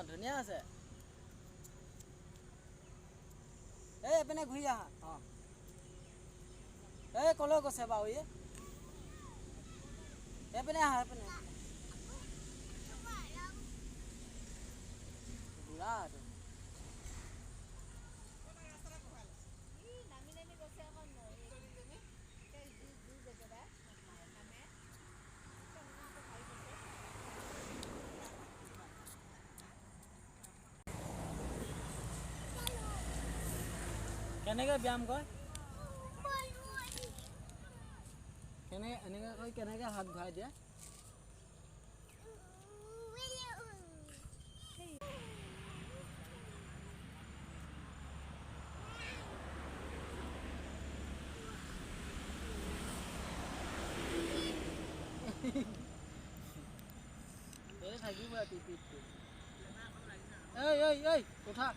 ধুনীয়া আছে এই এপিনে ঘূৰি আহা এই কলৈ গৈছে বাৰু এপিনে আহা এপিনে বুঢ়া কেনেকৈ ব্যায়াম কৰে এনেকৈ কৰি কেনেকৈ হাত ঘূৰাই দিয়ে থাকিব পিঠিত এই উঠা